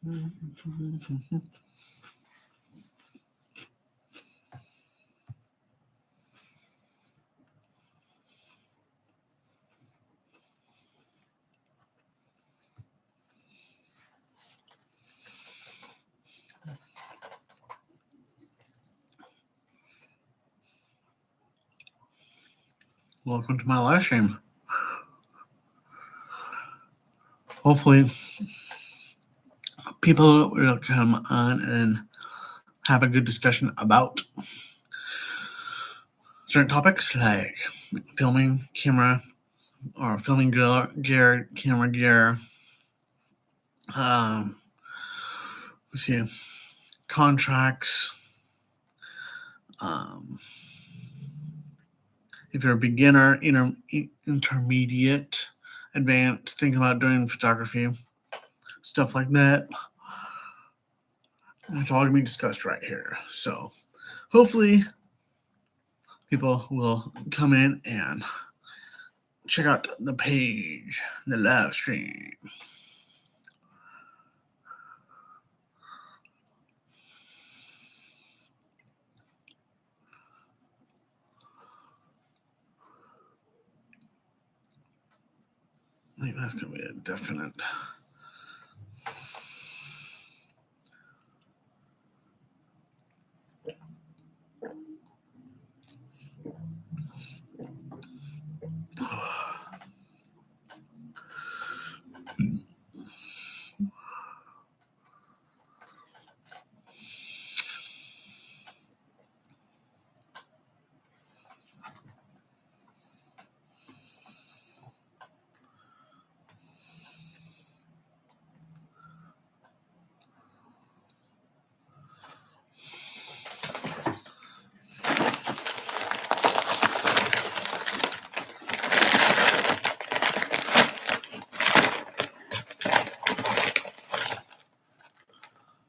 Welcome to my live stream. Hopefully, people will come on and have a good discussion about certain topics like filming camera or filming gear, camera gear. Let's see, contracts. If you're a beginner, intermediate, advanced, thinking about doing photography, stuff like that. It's all going to be discussed right here. So hopefully people will come in and check out the page, the live stream. I think that's going to be a definite.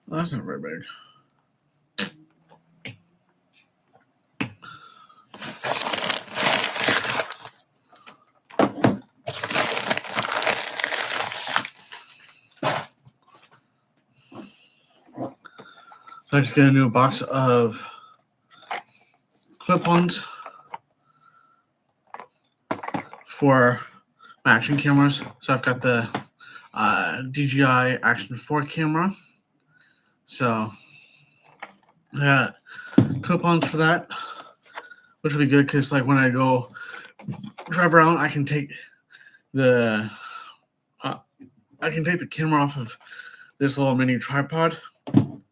Well, that's not very big. I just got a new box of clip-ons for my action cameras. So I've got the DJI Action 4 camera. So I got clip-ons for that, which will be good because like when I go drive around, I can take the camera off of this little mini tripod and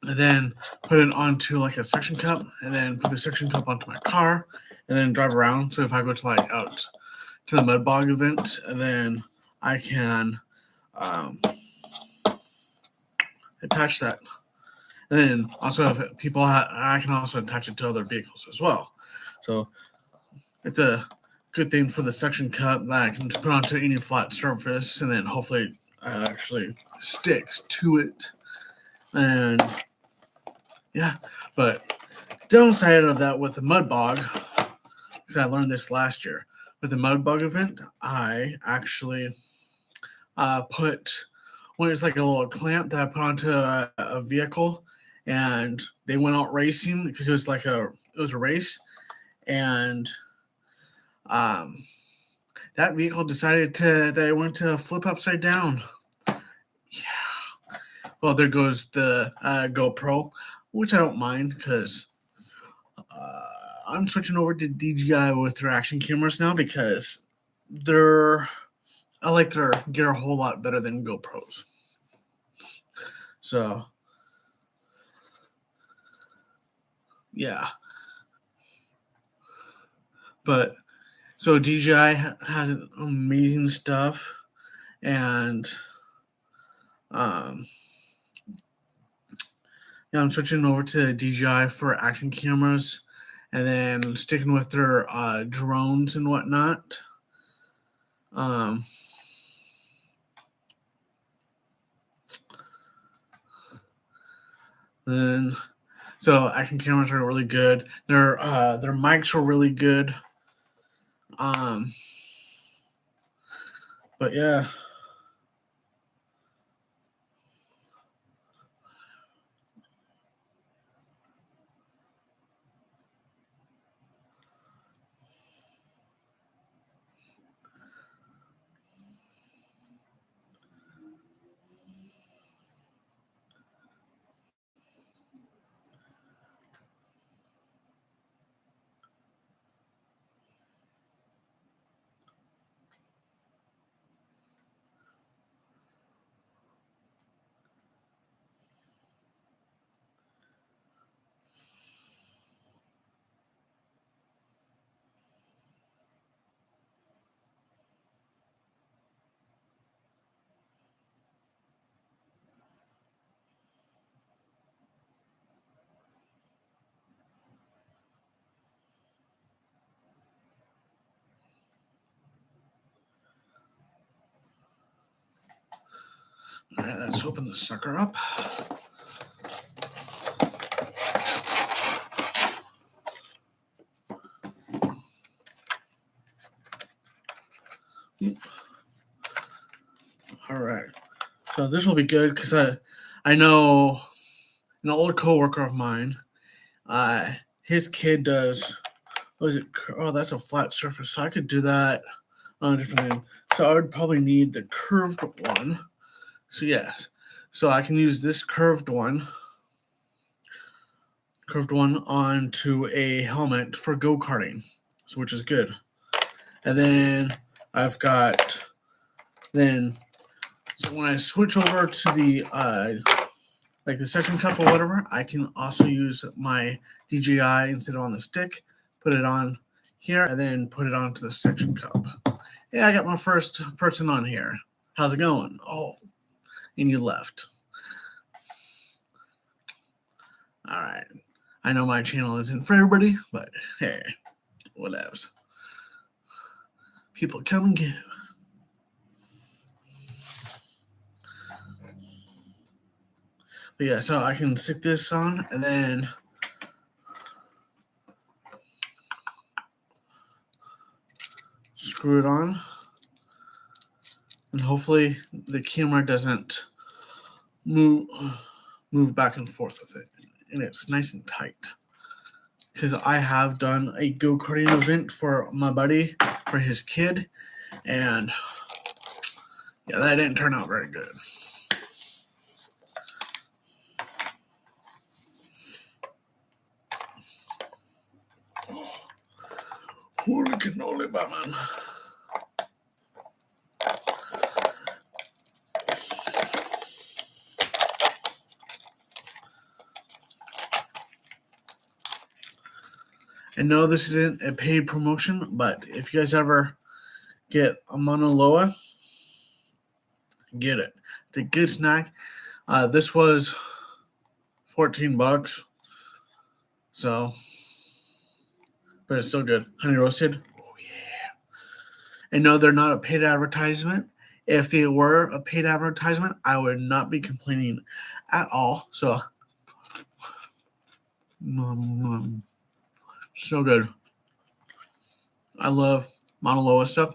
then put it onto like a suction cup and then put the suction cup onto my car and then drive around. So if I go to like out to the mud bog event, and then I can attach that. And then also if people I can also attach it to other vehicles as well. So it's a good thing for the suction cup that I can put onto any flat surface, and then hopefully it actually sticks to it. And yeah, but downside of that with the mud bog, because I learned this last year with the mud bog event, I actually put when it's like a little clamp that I put onto a vehicle, and they went out racing because it was a race, and that vehicle decided that it went to flip upside down. Yeah. Well, there goes the GoPro, which I don't mind because I'm switching over to DJI with their action cameras now because I like their gear a whole lot better than GoPros. So, yeah. But, so DJI has amazing stuff, and, I'm switching over to DJI for action cameras, and then sticking with their drones and whatnot. Then, so action cameras are really good. Their mics are really good. But yeah. All right, let's open the sucker up. All right, so this will be good because I know an old coworker of mine. His kid does. What is it? Oh, that's a flat surface, so I could do that on a different thing. So I would probably need the curved one. So yes, so I can use this curved one onto a helmet for go-karting, so which is good. And then I've got so when I switch over to the like the second cup or whatever, I can also use my DJI instead of on the stick, put it on here, and then put it onto the section cup. Yeah, I got my first person on here. How's it going? Oh, and you left. All right. I know my channel isn't for everybody, but hey, whatevs. People come and go. But yeah, so I can stick this on and then screw it on. And hopefully the camera doesn't move back and forth with it. And it's nice and tight. Because I have done a go-karting event for my buddy, for his kid, and yeah, that didn't turn out very good. Holy cannoli, Batman. And no, this isn't a paid promotion, but if you guys ever get a Mauna Loa, get it. It's a good snack. This was $14. So, but it's still good. Honey roasted. Oh, yeah. And no, they're not a paid advertisement. If they were a paid advertisement, I would not be complaining at all. So, so good. I love Mauna Loa stuff.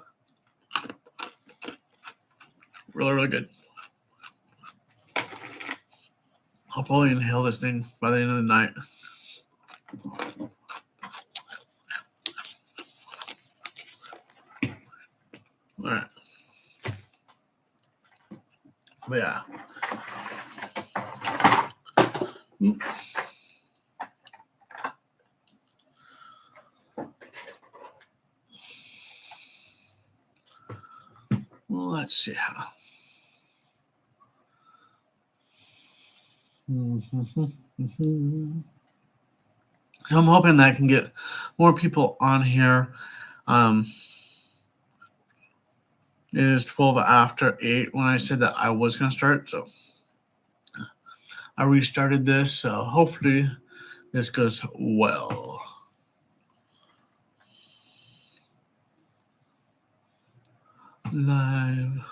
Really, really good. I'll probably inhale this thing by the end of the night. All right. But yeah. Well, let's see how. So I'm hoping that I can get more people on here. It is 12 after 8 when I said that I was going to start. So I restarted this. So hopefully this goes well. Live.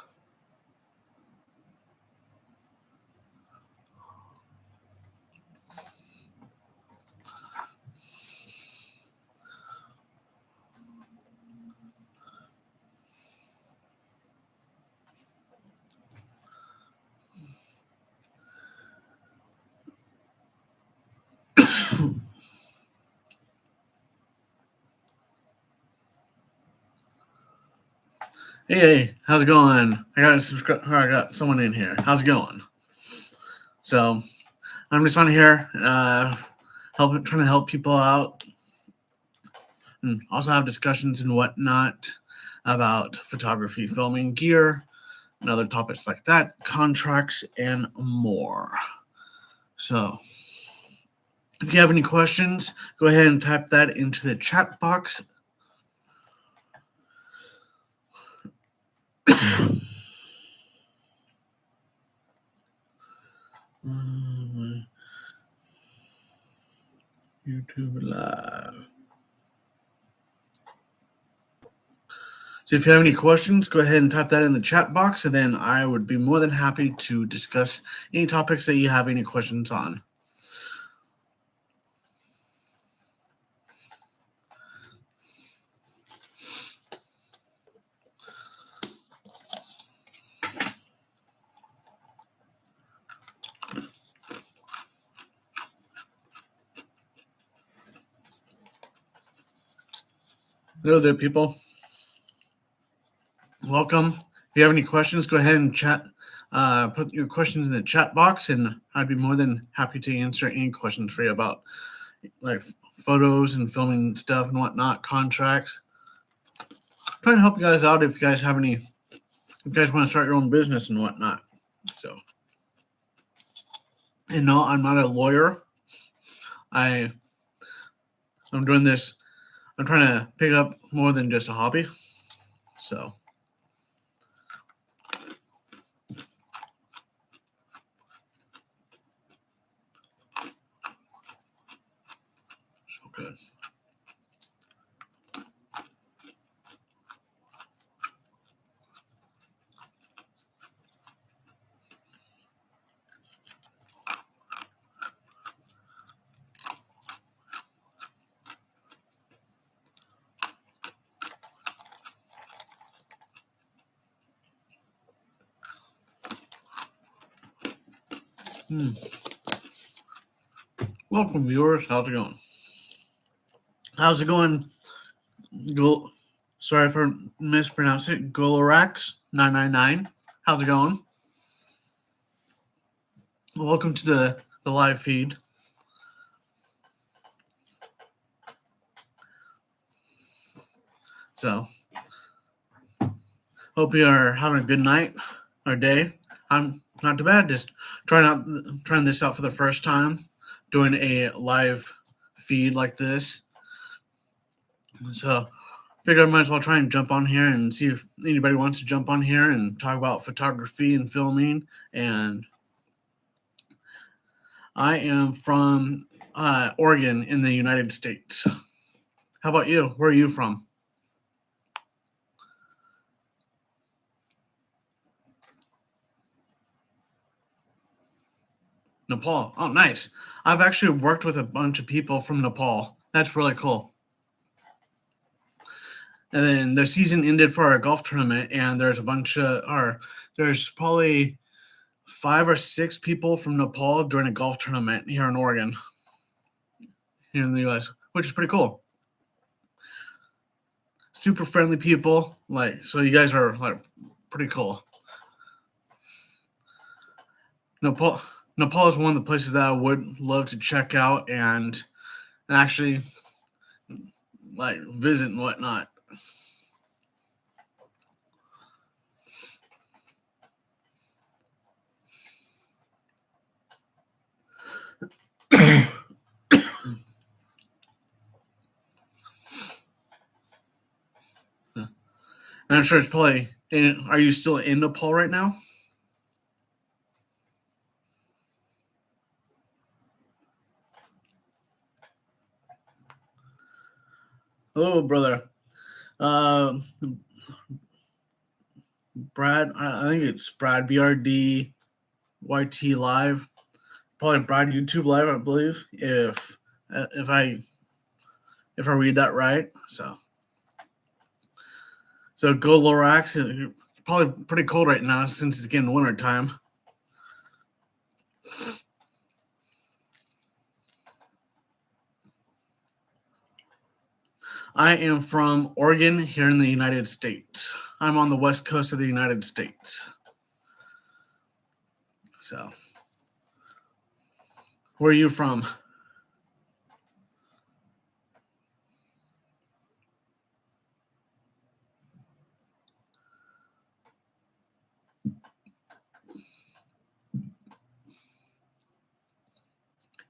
Hey, how's it going? I got someone in here. How's it going? So I'm just on here, trying to help people out, and also have discussions and whatnot about photography, filming gear, and other topics like that, contracts, and more. So if you have any questions, go ahead and type that into the chat box. YouTube Live. So if you have any questions, go ahead and type that in the chat box, and then I would be more than happy to discuss any topics that you have any questions on. Hello there, people. Welcome. If you have any questions, go ahead and chat. Put your questions in the chat box, and I'd be more than happy to answer any questions for you about like photos and filming stuff and whatnot, contracts. I'm trying to help you guys out if you guys have any, if you guys want to start your own business and whatnot. So, and no, I'm not a lawyer. I'm doing this. I'm trying to pick up more than just a hobby. So. So good. Welcome, viewers. How's it going? How's it going? Go. Sorry for mispronouncing it. Golorax999. How's it going? Welcome to the live feed. So, hope you are having a good night or day. I'm not too bad. Just trying this out for the first time, doing a live feed like this. So, figured I might as well try and jump on here and see if anybody wants to jump on here and talk about photography and filming. And I am from Oregon in the United States. How about you? Where are you from? Nepal. Oh, nice. I've actually worked with a bunch of people from Nepal. That's really cool. And then the season ended for our golf tournament, and there's there's probably 5 or 6 people from Nepal during a golf tournament here in Oregon, here in the U.S., which is pretty cool. Super friendly people, so you guys are pretty cool. Nepal is one of the places that I would love to check out and actually visit and whatnot. And I'm sure it's probably. Are you still in Nepal right now? Hello, brother. Brad, I think it's Brad BRD YT Live. Probably Brad YouTube Live, I believe. If I read that right, so go Lorax. Probably pretty cold right now since it's getting winter time. I am from Oregon here in the United States. I'm on the west coast of the United States. So, where are you from?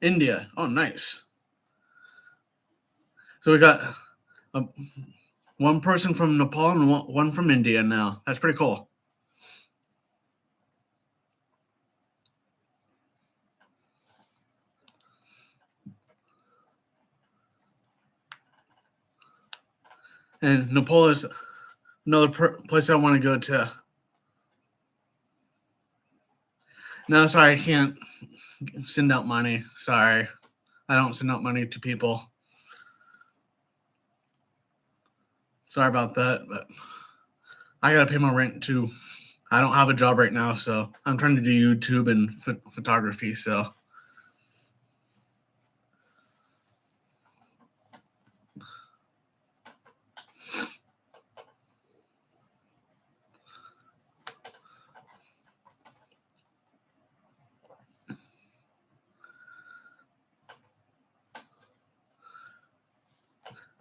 India. Oh, nice. So we got one person from Nepal and one from India now. That's pretty cool. And Nepal is another place I want to go to. No, sorry, I can't send out money. Sorry, I don't send out money to people. Sorry about that, but I gotta pay my rent too. I don't have a job right now, so I'm trying to do YouTube and photography. So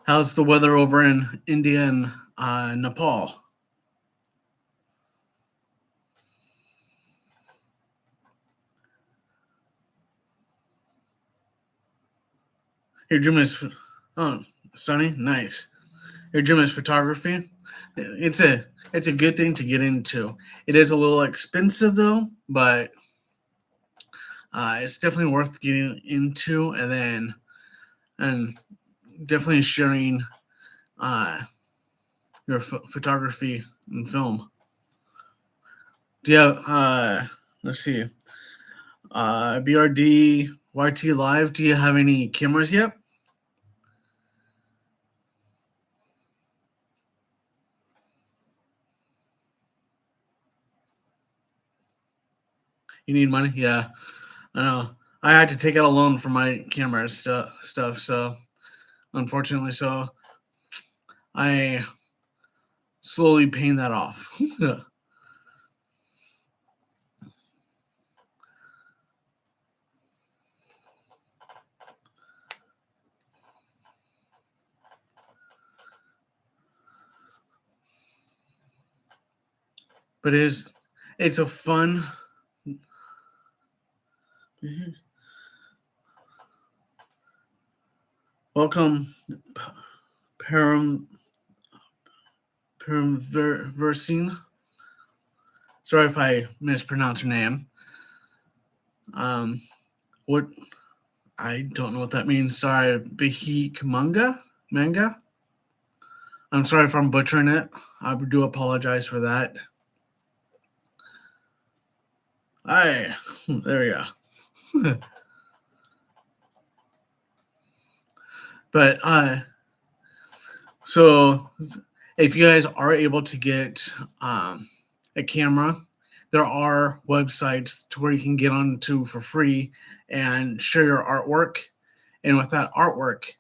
how's the weather over in India and Nepal? Your dream is sunny, nice. Your dream is photography. It's a good thing to get into. It is a little expensive though, but it's definitely worth getting into, and definitely sharing uh, your photography and film. Do you have let's see, BRD YT Live? Do you have any cameras yet? You need money? Yeah, I know. I had to take out a loan for my camera stuff, so unfortunately, so I slowly paying that off. But it's a fun. Welcome, Param Paramversing. Sorry if I mispronounce your name. What I don't know what that means. Sorry, Behik manga. I'm sorry if I'm butchering it. I do apologize for that. Aye, there we go. But so if you guys are able to get a camera, there are websites to where you can get onto for free and share your artwork. And with that artwork,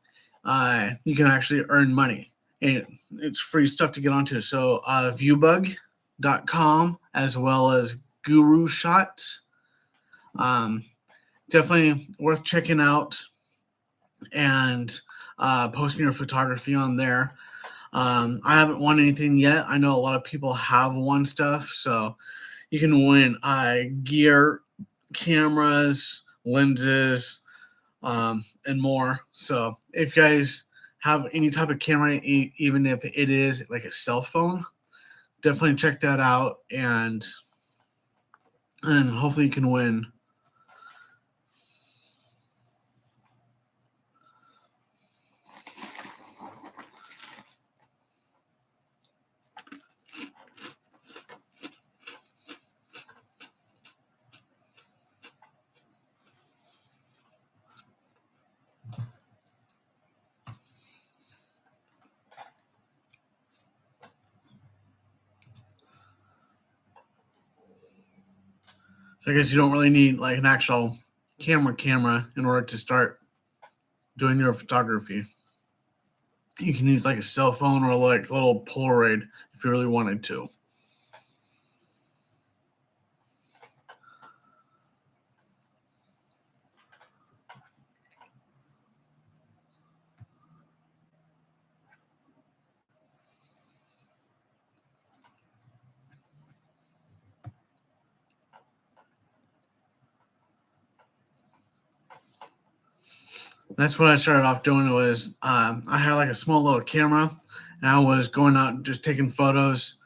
you can actually earn money. And it's free stuff to get onto. So viewbug.com as well as Guru Shots. Definitely worth checking out and posting your photography on there. I haven't won anything yet. I know a lot of people have won stuff, so you can win gear, cameras, lenses, and more. So if you guys have any type of camera, even if it is like a cell phone, definitely check that out, and hopefully you can win. So I guess you don't really need like an actual camera in order to start doing your photography. You can use like a cell phone or like a little Polaroid if you really wanted to. That's what I started off doing. Was I had like a small little camera, and I was going out just taking photos.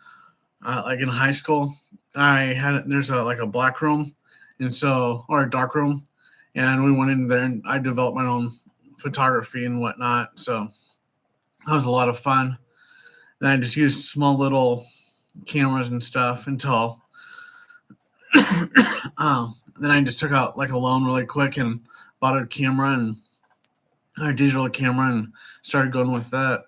Like in high school, I had there's a like a black room, and so or a dark room, and we went in there and I developed my own photography and whatnot. So that was a lot of fun. Then I just used small little cameras and stuff until then I just took out like a loan really quick and bought a camera and a digital camera and started going with that.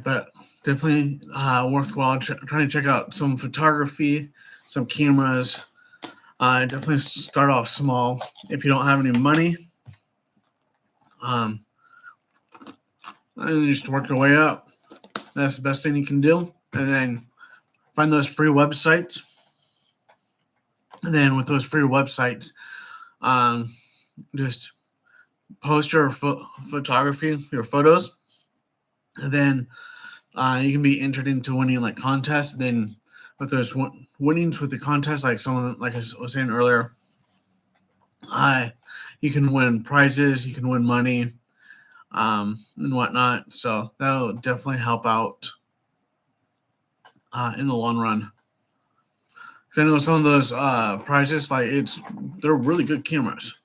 But definitely worthwhile trying to check out some photography, some cameras. Definitely start off small if you don't have any money. And you just work your way up. That's the best thing you can do. And then find those free websites. And then with those free websites, just post your photography, your photos. And then you can be entered into winning like contests. Then with those winnings with the contest, like someone like I was saying earlier, you can win prizes, you can win money, and whatnot. So that'll definitely help out in the long run. Because I know some of those prizes, like they're really good cameras.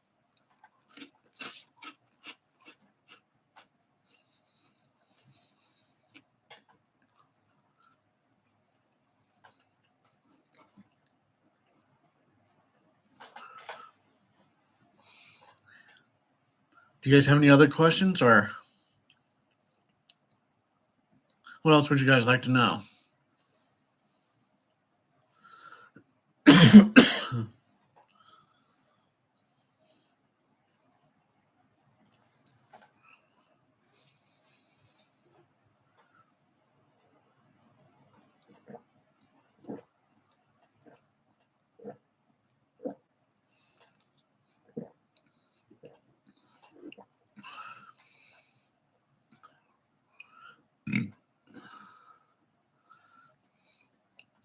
Do you guys have any other questions, or what else would you guys like to know?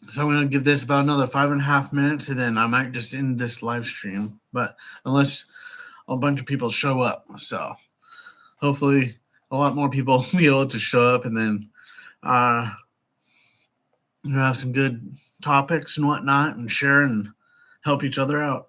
So I'm going to give this about another 5.5 minutes, and then I might just end this live stream. But unless a bunch of people show up, so hopefully a lot more people will be able to show up, and then you have some good topics and whatnot, and share and help each other out.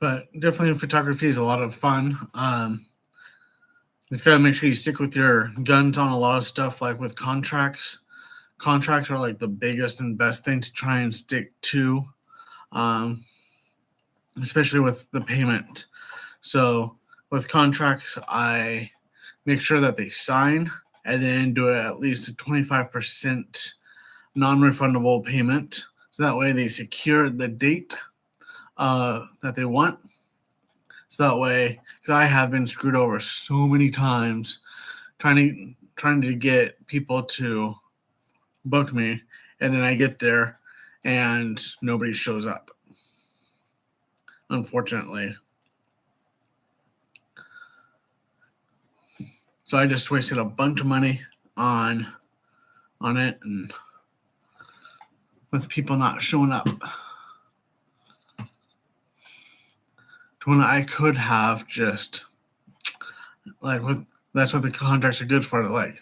But definitely photography is a lot of fun. Just gotta make sure you stick with your guns on a lot of stuff, like with contracts. Contracts are like the biggest and best thing to try and stick to, especially with the payment. So with contracts, I make sure that they sign and then do at least a 25% non-refundable payment. So that way they secure the date that they want. So that way, because I have been screwed over so many times trying to get people to book me, and then I get there and nobody shows up. Unfortunately. So I just wasted a bunch of money on it, and with people not showing up. To when I could have just like that's what the contracts are good for. Like,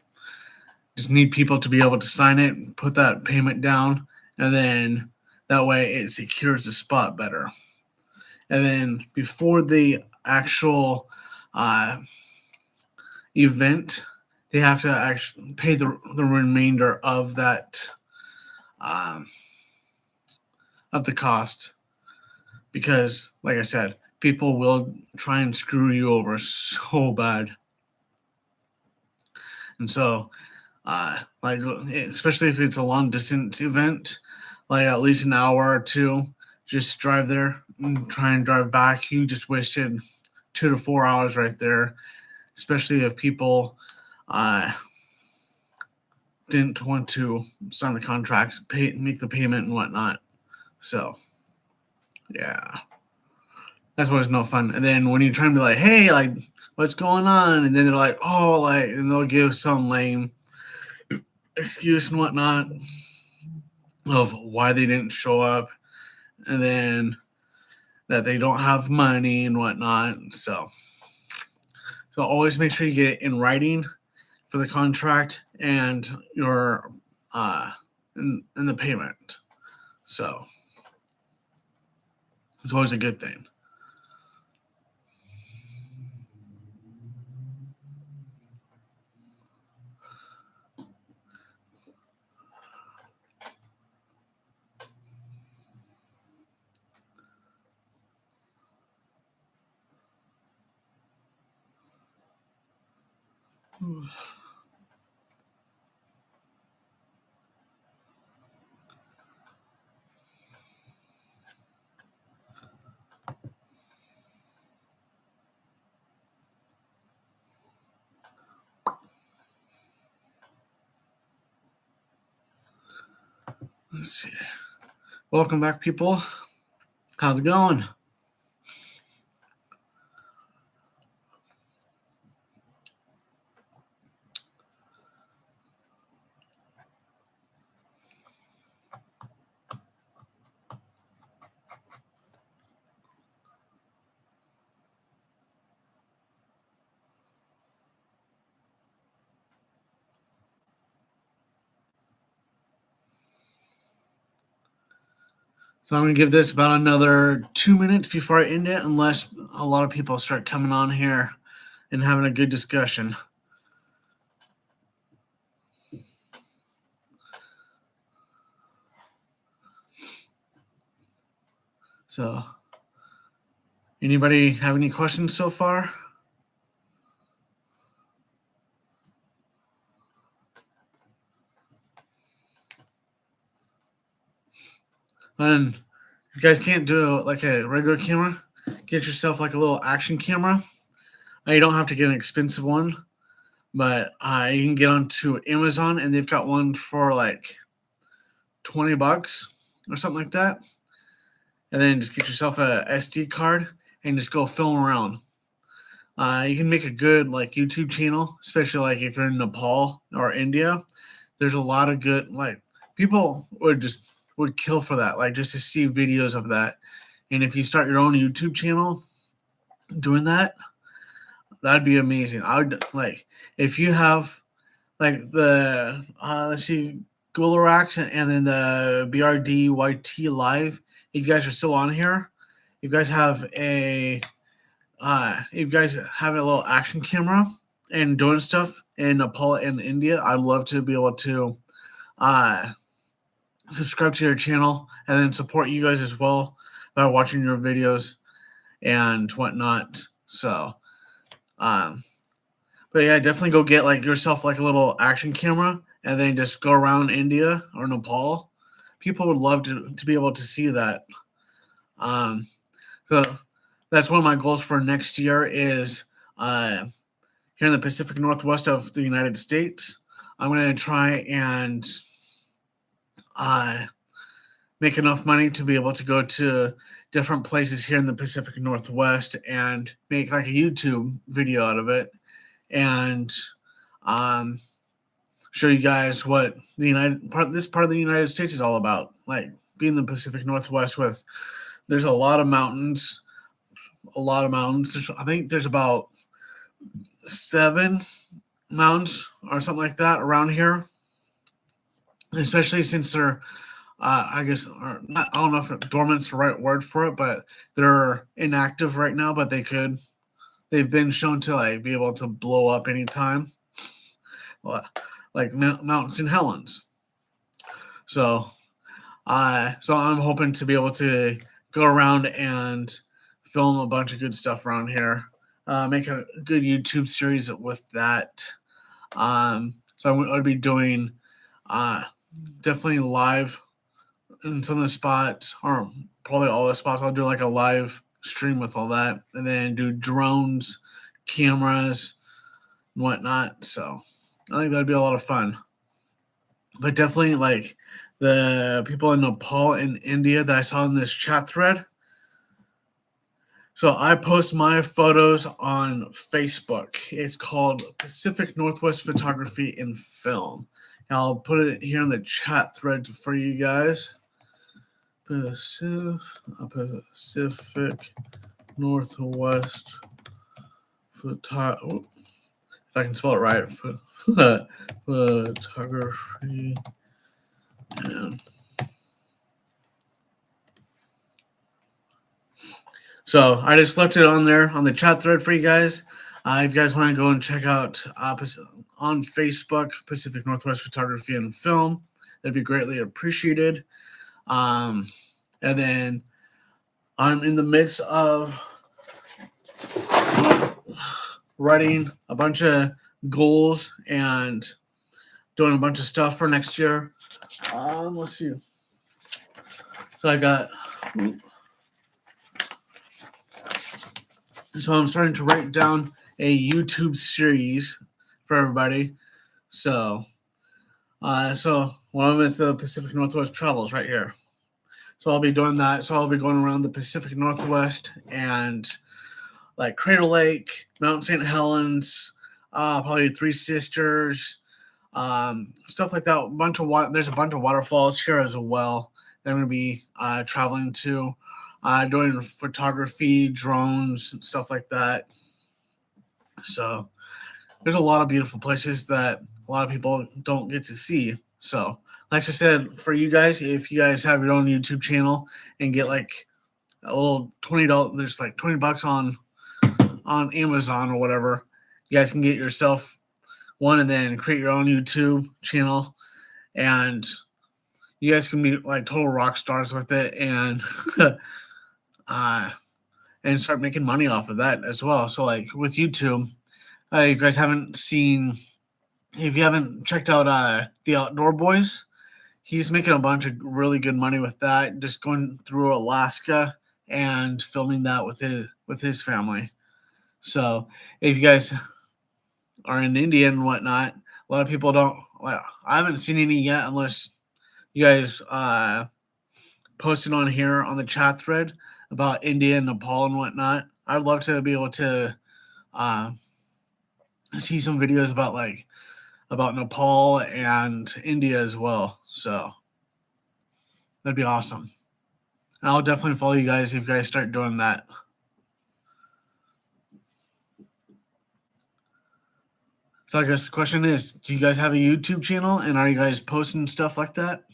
just need people to be able to sign it, put that payment down, and then that way it secures the spot better. And then before the actual event, they have to actually pay the remainder of that of the cost, because like I said, people will try and screw you over so bad. And so like especially if it's a long distance event, like at least an hour or two, just drive there and try and drive back. You just wasted 2 to 4 hours right there, especially if people didn't want to sign the contract, make the payment and whatnot. So yeah. That's always no fun. And then when you're trying to be like, hey, like, what's going on? And then they're like, oh, like, and they'll give some lame excuse and whatnot of why they didn't show up, and then that they don't have money and whatnot. So always make sure you get it in writing for the contract and your in the payment. So it's always a good thing. Let's see. Welcome back, people. How's it going? So I'm going to give this about another 2 minutes before I end it, unless a lot of people start coming on here and having a good discussion. So, anybody have any questions so far? And if you guys can't do like a regular camera, get yourself like a little action camera. You don't have to get an expensive one, but you can get onto Amazon and they've got one for like $20 or something like that. And then just get yourself a SD card and just go film around. You can make a good like YouTube channel, especially like if you're in Nepal or India. There's a lot of good like people would kill for that, like just to see videos of that. And if you start your own YouTube channel doing that, that'd be amazing. I would like if you have like the let's see, Gularax and then the BRDYT Live. If you guys are still on here, you guys have a little action camera and doing stuff in Nepal and India, I'd love to be able to subscribe to your channel and then support you guys as well by watching your videos and whatnot. So, but yeah, definitely go get like yourself like a little action camera and then just go around India or Nepal. People would love to be able to see that. So that's one of my goals for next year is here in the Pacific Northwest of the United States. I'm going to try and make enough money to be able to go to different places here in the Pacific Northwest and make like a YouTube video out of it and show you guys what this part of the United States is all about. Like being the Pacific Northwest there's a lot of mountains. I think there's about 7 mountains or something like that around here, especially since they're I guess or not, I don't know if dormant's the right word for it, but they're inactive right now, but they've been shown to like be able to blow up anytime, like Mount St. Helens. So I'm hoping to be able to go around and film a bunch of good stuff around here, make a good YouTube series with that. So I would be doing definitely live in some of the spots, or probably all the spots. I'll do like a live stream with all that, and then do drones, cameras, and whatnot. So I think that'd be a lot of fun. But definitely like the people in Nepal and India that I saw in this chat thread. So I post my photos on Facebook. It's called Pacific Northwest Photography and Film. And I'll put it here in the chat thread for you guys. Pacific Northwest Photography. If I can spell it right, photography and so I just left it on there on the chat thread for you guys. If you guys want to go and check out on Facebook, Pacific Northwest Photography and Film, that'd be greatly appreciated. And then I'm in the midst of writing a bunch of goals and doing a bunch of stuff for next year. Let's see. So I got. So I'm starting to write down a YouTube series for everybody. So one of them is the Pacific Northwest Travels right here. So I'll be doing that. So I'll be going around the Pacific Northwest and like Crater Lake, Mount St. Helens, probably Three Sisters, stuff like that. There's a bunch of waterfalls here as well that I'm going to be traveling to. Doing photography, drones, and stuff like that. So there's a lot of beautiful places that a lot of people don't get to see. So, like I said, for you guys, if you guys have your own YouTube channel and get like a little $20, there's like $20 on Amazon or whatever, you guys can get yourself one and then create your own YouTube channel, and you guys can be like total rock stars with it and and start making money off of that as well. So like with YouTube, if you guys if you haven't checked out the Outdoor Boys, he's making a bunch of really good money with that, just going through Alaska and filming that with his family. So if you guys are in India and whatnot, a lot of people don't. Well, I haven't seen any yet, unless you guys posted on here on the chat thread about India and Nepal and whatnot. I'd love to be able to see some videos about Nepal and India as well. So that'd be awesome. And I'll definitely follow you guys if you guys start doing that. So I guess the question is, do you guys have a YouTube channel and are you guys posting stuff like that?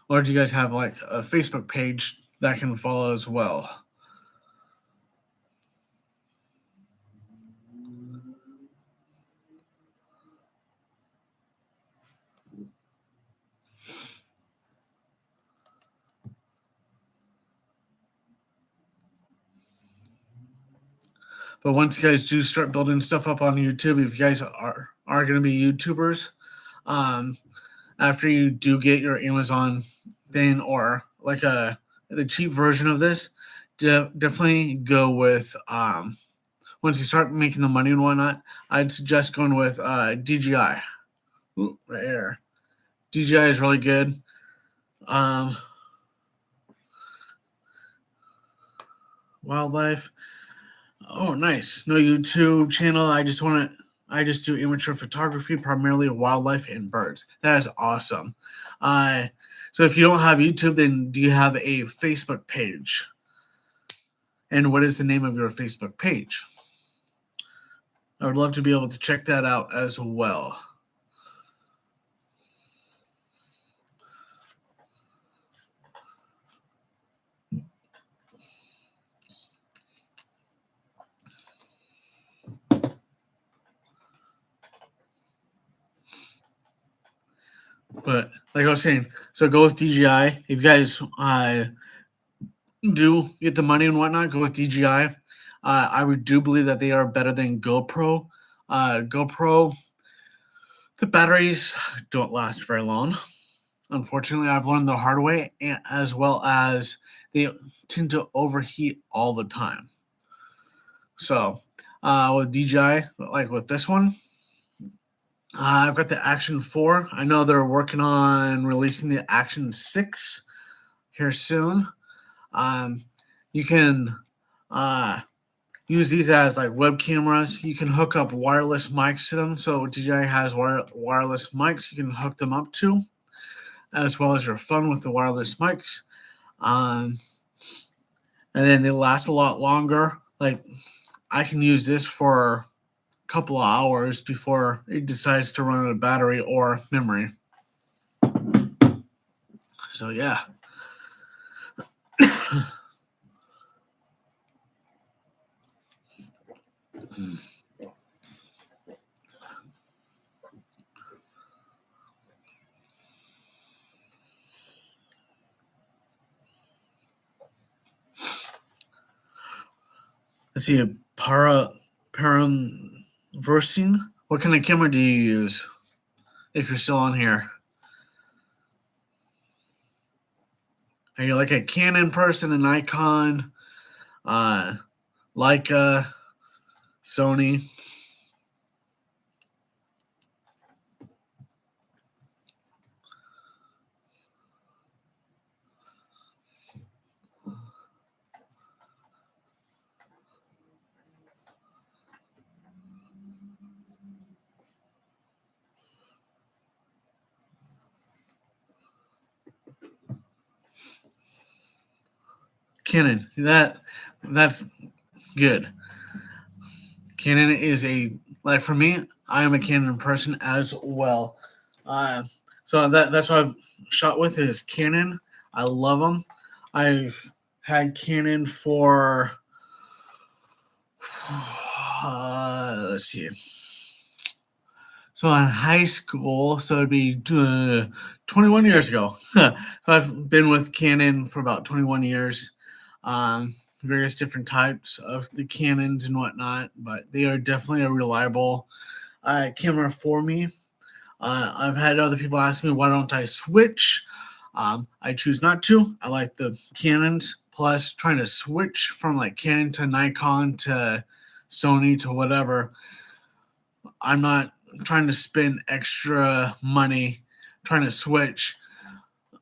Or do you guys have like a Facebook page that can follow as well? But once you guys do start building stuff up on YouTube, if you guys are going to be YouTubers, after you do get your Amazon thing or like the cheap version of this, definitely go with once you start making the money and whatnot, I'd suggest going with DJI. Ooh, right here. DJI is really good. Wildlife. Oh, nice. No YouTube channel. I just do amateur photography, primarily of wildlife and birds. That is awesome. So if you don't have YouTube, then do you have a Facebook page? And what is the name of your Facebook page? I would love to be able to check that out as well. But like I was saying, so go with DJI. If you guys do get the money and whatnot, go with DJI. I do believe that they are better than GoPro. GoPro, the batteries don't last very long. Unfortunately, I've learned the hard way, as well as they tend to overheat all the time. So with DJI, like with this one. I've got the Action 4. I know they're working on releasing the Action 6 here soon. You can use these as like web cameras. You can hook up wireless mics to them. So DJI has wireless mics you can hook them up to, as well as your phone with the wireless mics. And then they last a lot longer. Like I can use this for a couple of hours before it decides to run out of battery or memory. So yeah. Let's see, Paramversing. What kind of camera do you use? If you're still on here, are you like a Canon person, a Nikon, Leica, Sony? Canon. That's good. Canon is like for me. I am a Canon person as well. So that's what I've shot with is Canon. I love them. I've had Canon for let's see. So in high school, so it'd be 21 years ago. So I've been with Canon for about 21 years. Various different types of the Canons and whatnot, but they are definitely a reliable camera for me. I've had other people ask me why don't I switch. I choose not to. I like the Canons. Plus, trying to switch from like Canon to Nikon to Sony to whatever, I'm not trying to spend extra money trying to switch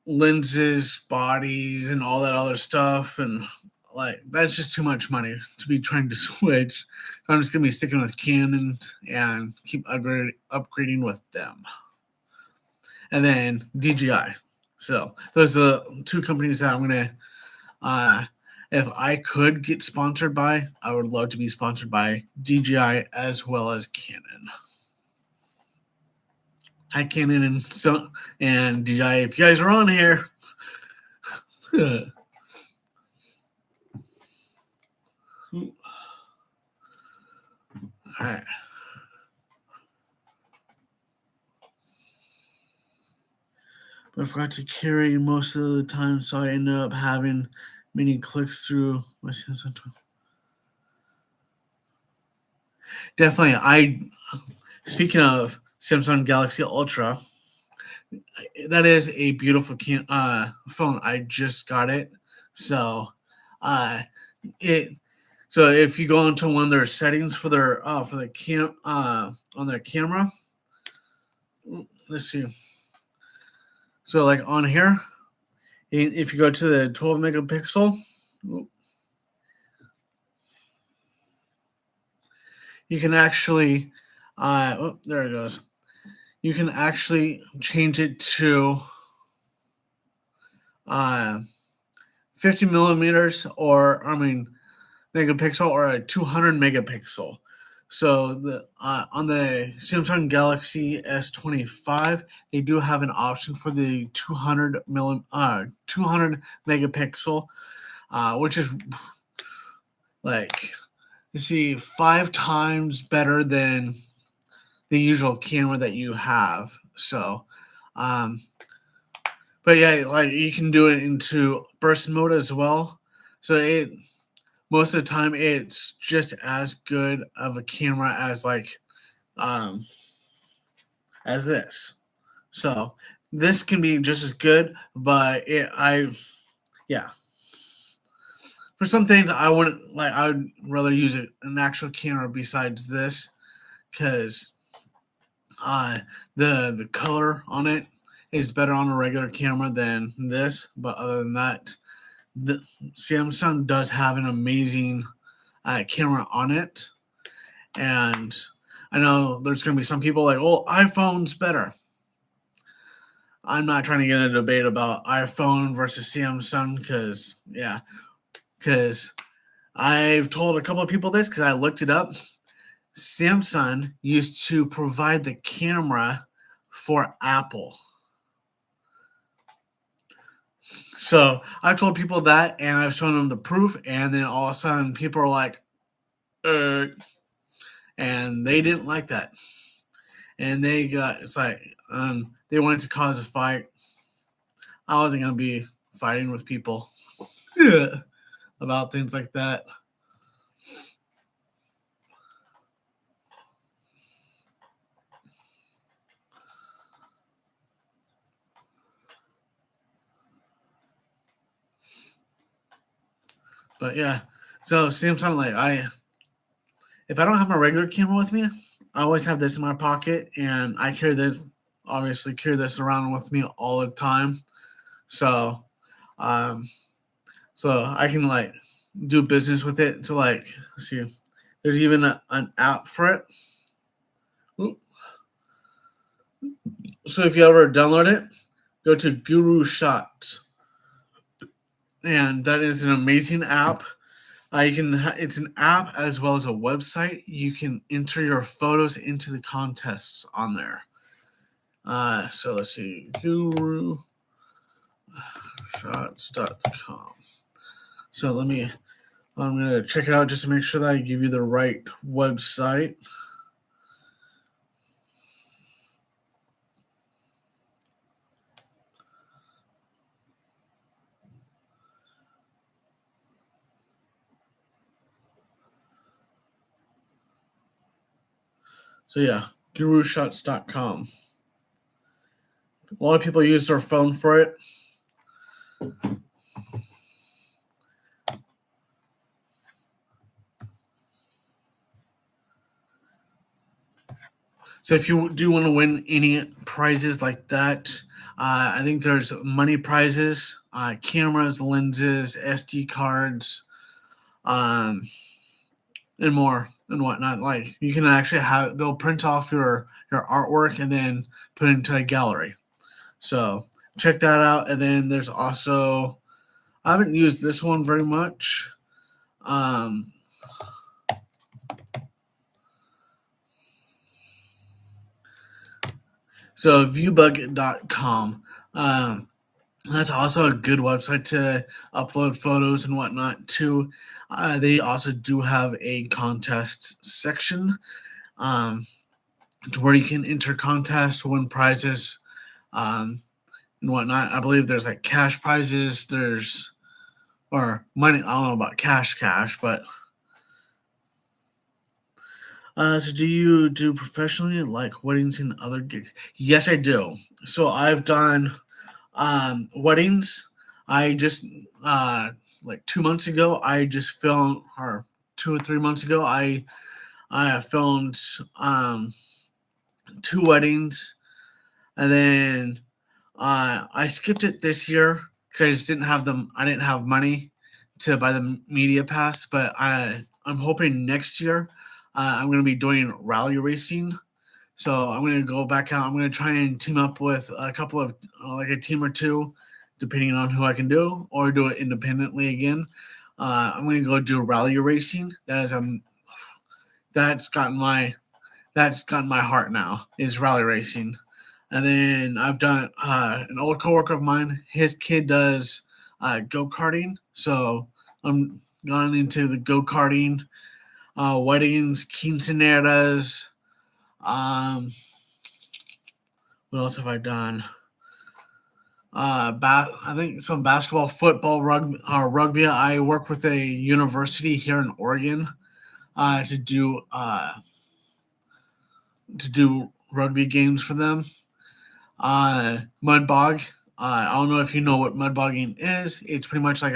lenses, bodies, and all that other stuff. And like, that's just too much money to be trying to switch. So I'm just going to be sticking with Canon and keep upgrading with them. And then DJI. So those are the two companies that I'm going to, if I could get sponsored by, I would love to be sponsored by DJI as well as Canon. Hi, Canon and DJI. If you guys are on here, all right. But I forgot to carry most of the time, so I ended up having many clicks through my Samsung 12. Definitely, speaking of Samsung Galaxy Ultra, that is a beautiful phone. I just got it, so so if you go into one of their settings for their on their camera, let's see. So like on here, if you go to the 12 megapixel, you can actually, there it goes. You can actually change it to 50 millimeters megapixel or a 200 megapixel. So on the Samsung Galaxy S25, they do have an option for the 200 megapixel, which is like, you see, 5 times better than the usual camera that you have. So, but yeah, like you can do it into burst mode as well. So most of the time it's just as good of a camera as as this. So this can be just as good, but for some things I wouldn't like. I would rather use an actual camera besides this because uh, the color on it is better on a regular camera than this. But other than that, the Samsung does have an amazing camera on it, and I know there's going to be some people like, "Oh, iPhone's better." I'm not trying to get in a debate about iPhone versus Samsung because I've told a couple of people this because I looked it up. Samsung used to provide the camera for Apple. So I've told people that and I've shown them the proof, and then all of a sudden people are like, and they didn't like that. And it's like, they wanted to cause a fight. I wasn't going to be fighting with people about things like that. But yeah, so Samsung, like if I don't have my regular camera with me, I always have this in my pocket, and I carry this around with me all the time. So, um, so I can like do business with it. So like, let's see, there's even an app for it. Oop. So if you ever download it, go to Guru Shots, and that is an amazing app. It's an app as well as a website. You can enter your photos into the contests on there. So let's see, gurushots.com. So I'm gonna check it out just to make sure that I give you the right website. So yeah, gurushots.com. A lot of people use their phone for it. So if you do want to win any prizes like that, I think there's money prizes, cameras, lenses, SD cards, um, and more and whatnot. Like you can actually they'll print off your artwork and then put it into a gallery. So check that out. And then there's also, I haven't used this one very much. So viewbug.com. That's also a good website to upload photos and whatnot too. They also do have a contest section to where you can enter contests, win prizes, and whatnot. I believe there's like cash prizes. Or money. I don't know about cash, but. So do you do professionally like weddings and other gigs? Yes, I do. So I've done weddings. I just like 2 months ago, I just filmed, or 2 or 3 months ago, I filmed two weddings, and then I skipped it this year because I just didn't have them. I didn't have money to buy the media pass, but I'm hoping next year I'm going to be doing rally racing. So I'm going to go back out. I'm going to try and team up with a couple of like a team or two, depending on who I can do, or do it independently again. I'm going to go do rally racing. That's gotten my heart now, is rally racing. And then I've done an old coworker of mine. His kid does go karting, so I'm gone into the go karting, weddings, quinceaneras. What else have I done? I think some basketball, football, rugby. I work with a university here in Oregon to do rugby games for them. Mud bog. I don't know if you know what mud bogging is. It's pretty much like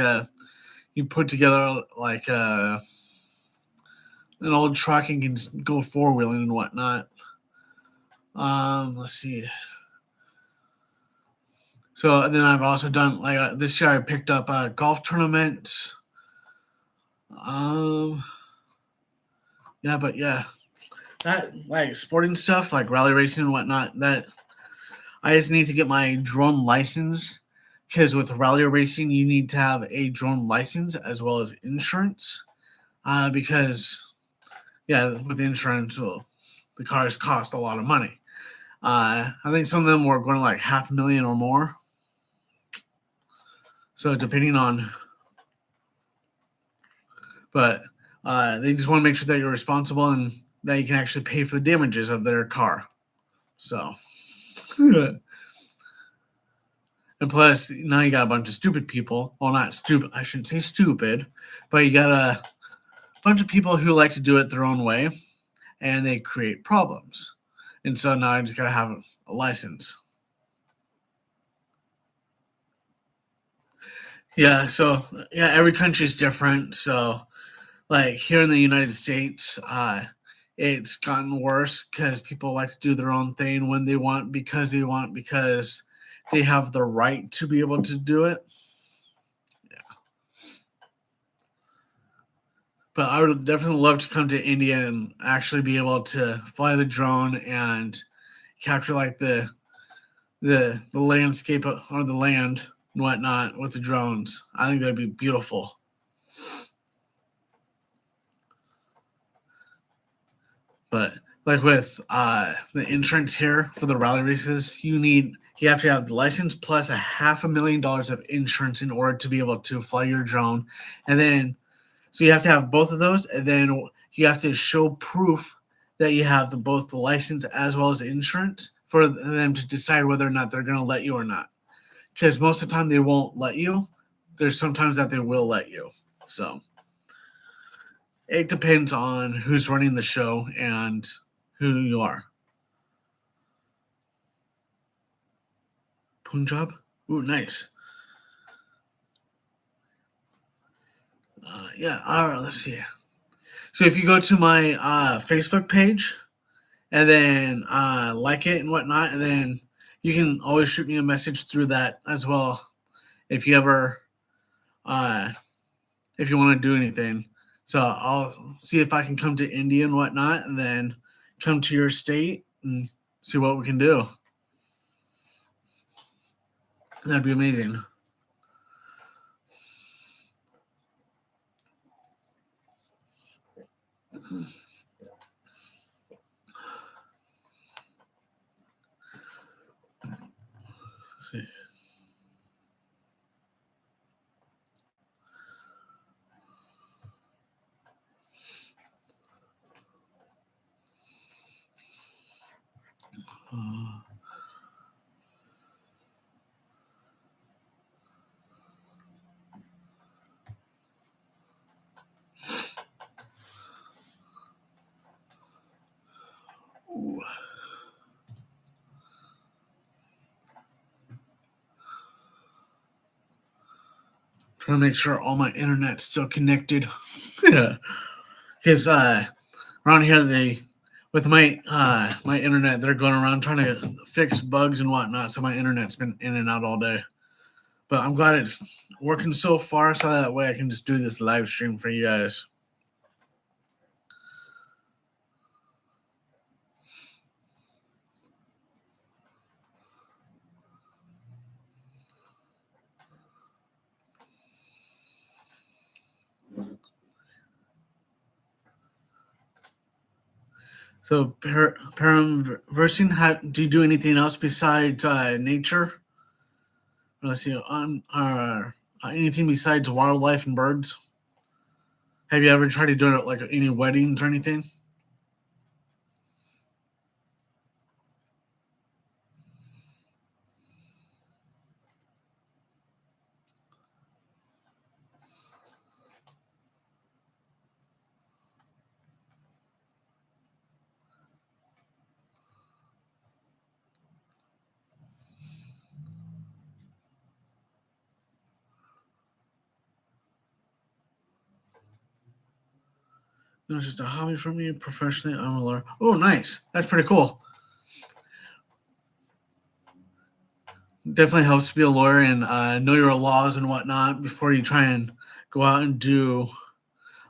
you put together like an old truck and can just go four wheeling and whatnot. Let's see. So and then I've also done like this year I picked up a golf tournament. Um, yeah, but yeah, that like sporting stuff like rally racing and whatnot. That I just need to get my drone license because with rally racing you need to have a drone license as well as insurance. Because yeah, with insurance, well, the cars cost a lot of money. I think some of them were going to like 500,000 or more. So depending on, but they just want to make sure that you're responsible and that you can actually pay for the damages of their car. So, and plus now you got a bunch of stupid people. Well, not stupid. I shouldn't say stupid, but you got a bunch of people who like to do it their own way, and they create problems. And so now I just gotta have a license. Yeah, so yeah, every country is different. So like here in the United States, it's gotten worse because people like to do their own thing when they want because they have the right to be able to do it. Yeah. But I would definitely love to come to India and actually be able to fly the drone and capture like the landscape or the land and whatnot with the drones. I think that'd be beautiful. But like with the insurance here for the rally races, you have to have the license plus $500,000 of insurance in order to be able to fly your drone, and then so you have to have both of those, and then you have to show proof that you have both the license as well as insurance for them to decide whether or not they're going to let you or not. Because most of the time they won't let you. There's sometimes that they will let you. So it depends on who's running the show and who you are. Punjab? Ooh, nice. Yeah, all right, let's see. So if you go to my Facebook page and then like it and whatnot, and then you can always shoot me a message through that as well if you ever, uh, if you want to do anything. So I'll see if I can come to India and whatnot, and then come to your state and see what we can do. That'd be amazing. Let's see. Uh, ooh. Trying to make sure all my internet's still connected. Yeah, because around here they with my internet they're going around trying to fix bugs and whatnot. So my internet's been in and out all day. But I'm glad it's working so far, so that way I can just do this live stream for you guys. So, Param how do you do anything else besides nature? Let's see, anything besides wildlife and birds? Have you ever tried to do it like any weddings or anything? It was just a hobby for me. Professionally, I'm a lawyer. Oh, nice. That's pretty cool. Definitely helps to be a lawyer and know your laws and whatnot before you try and go out and do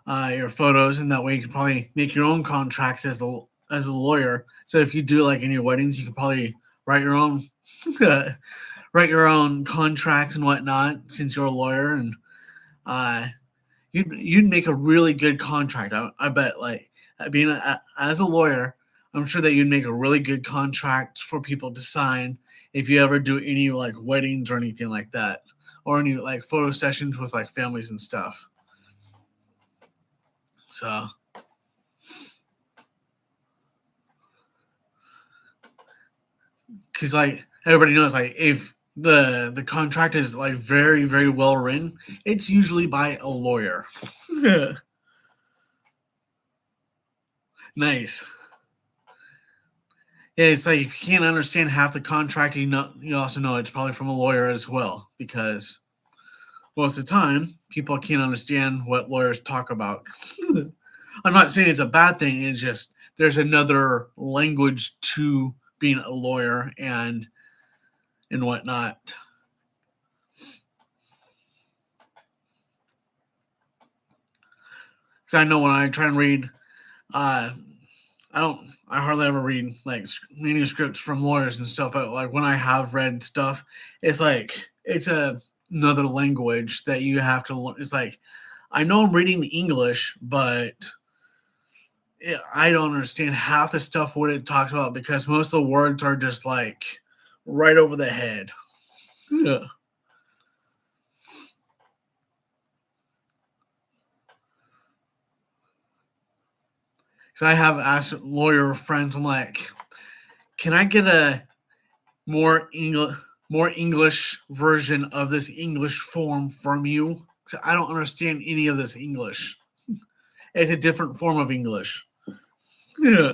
your photos, and that way you can probably make your own contracts as a lawyer. So if you do like any weddings, you can probably write your own write your own contracts and whatnot since you're a lawyer, and uh, you'd make a really good contract. I bet like being as a lawyer, I'm sure that you'd make a really good contract for people to sign if you ever do any like weddings or anything like that, or any like photo sessions with like families and stuff. So, because like everybody knows, like if the contract is like very well written, it's usually by a lawyer. Nice. Yeah, it's like if you can't understand half the contract, you also know it's probably from a lawyer as well, because most of the time people can't understand what lawyers talk about. I'm not saying it's a bad thing. It's just there's another language to being a lawyer and whatnot. Because I know when I try and read, uh, I hardly ever read like manuscripts from lawyers and stuff. But like when I have read stuff, it's like it's another language that you have to learn. It's like I know I'm reading English, but I don't understand half the stuff what it talks about because most of the words are just like right over the head. Yeah. So I have asked lawyer friends, I'm like, can I get a more English version of this English form from you? So I don't understand any of this English. It's a different form of English. Yeah.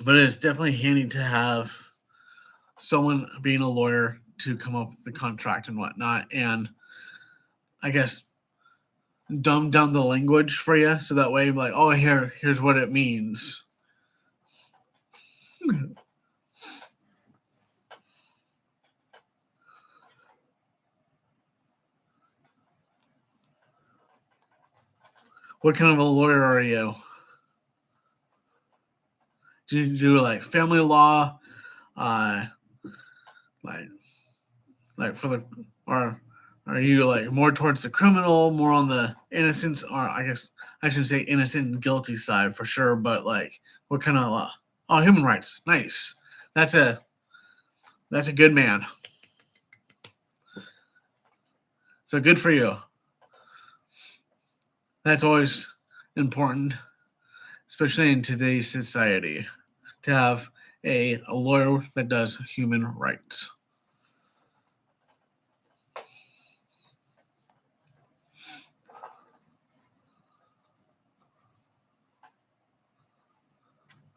But it's definitely handy to have someone being a lawyer to come up with the contract and whatnot, and I guess dumb down the language for you, so that way, like, oh, here's what it means. What kind of a lawyer are you? Do you do like family law, uh, like for the or are you like more towards the criminal, more on the innocence, or I guess I shouldn't say innocent and guilty side for sure, but like what kind of law? Oh, human rights. Nice. That's a that's a good man. So good for you. That's always important, especially in today's society, to have a lawyer that does human rights.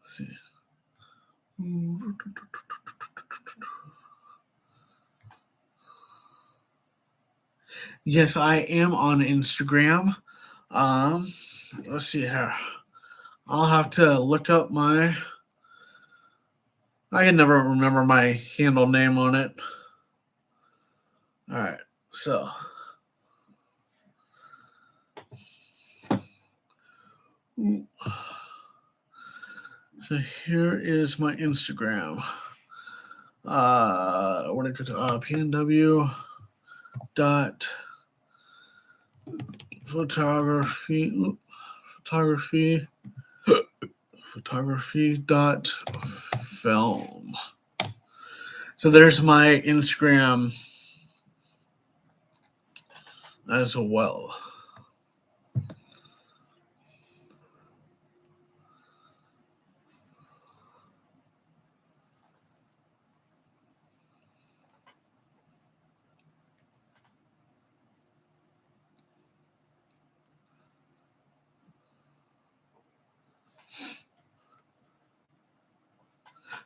Let's see. Yes, I am on Instagram. Um, let's see here. I'll have to look up my. I can never remember my handle name on it. All right, so so here is my Instagram. What it go to PNW dot photography photography photography dot film. So there's my Instagram as well.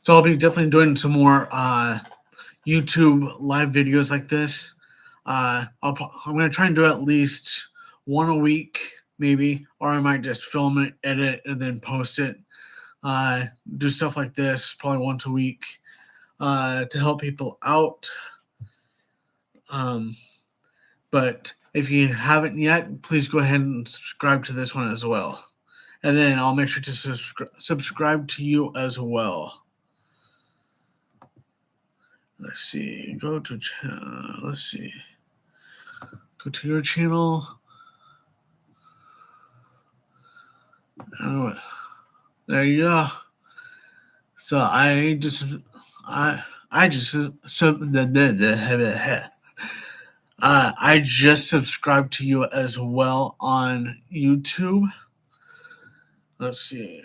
So I'll be definitely doing some more YouTube live videos like this. I'm gonna try and do at least one a week, maybe, or I might just film it, edit, and then post it. Do stuff like this probably once a week to help people out. But if you haven't yet, please go ahead and subscribe to this one as well. And then I'll make sure to subscribe to you as well. Let's see. Go to let's see. Go to your channel. There you go. So I just subscribed to you as well on YouTube. Let's see.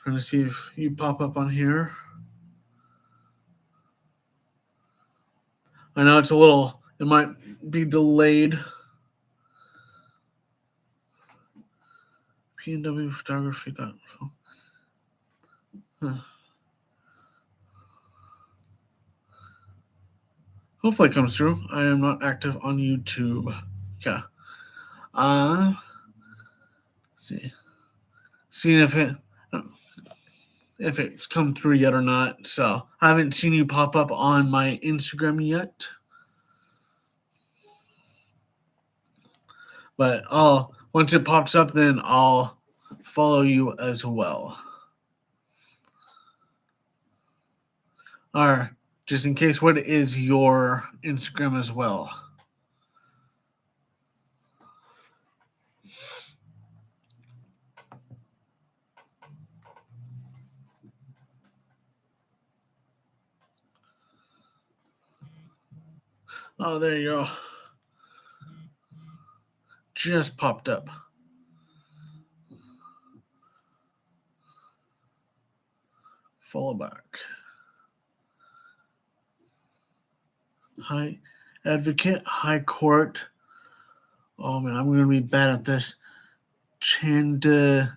Trying to see if you pop up on here. I know it might be delayed. PNW photography. Hopefully it comes through. I am not active on YouTube. Yeah. See. Seeing if it's come through yet or not. So I haven't seen you pop up on my Instagram yet. But once it pops up, then I'll follow you as well. Or just in case, what is your Instagram as well? Oh, there you go. Just popped up. Follow back. High Advocate, High Court. Oh man, I'm going to be bad at this. Chandigarh.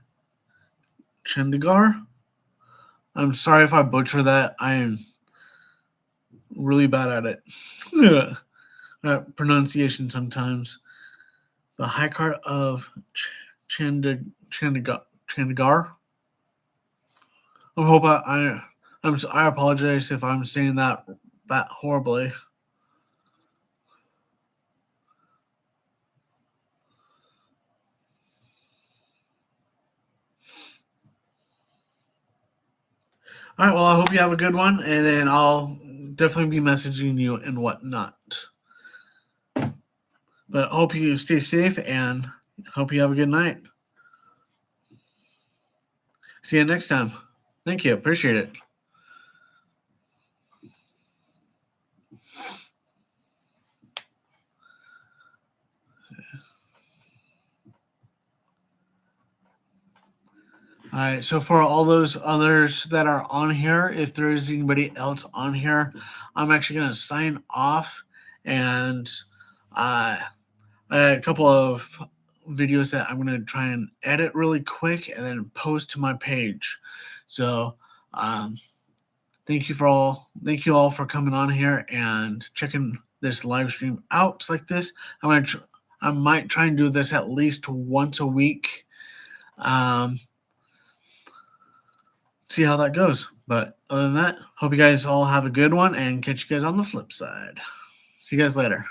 I'm sorry if I butcher that. I am really bad at it. Pronunciation sometimes. The High Court of Chandigarh. I apologize if I'm saying that horribly. All right, well, I hope you have a good one, and then I'll definitely be messaging you and whatnot. But I hope you stay safe, and hope you have a good night. See you next time. Thank you. Appreciate it. All right, so for all those others that are on here, if there is anybody else on here, I'm actually going to sign off, and I had a couple of videos that I'm going to try and edit really quick and then post to my page. So thank you all for coming on here and checking this live stream out like this. I might try and do this at least once a week. See how that goes. But other than that, hope you guys all have a good one and catch you guys on the flip side. See you guys later.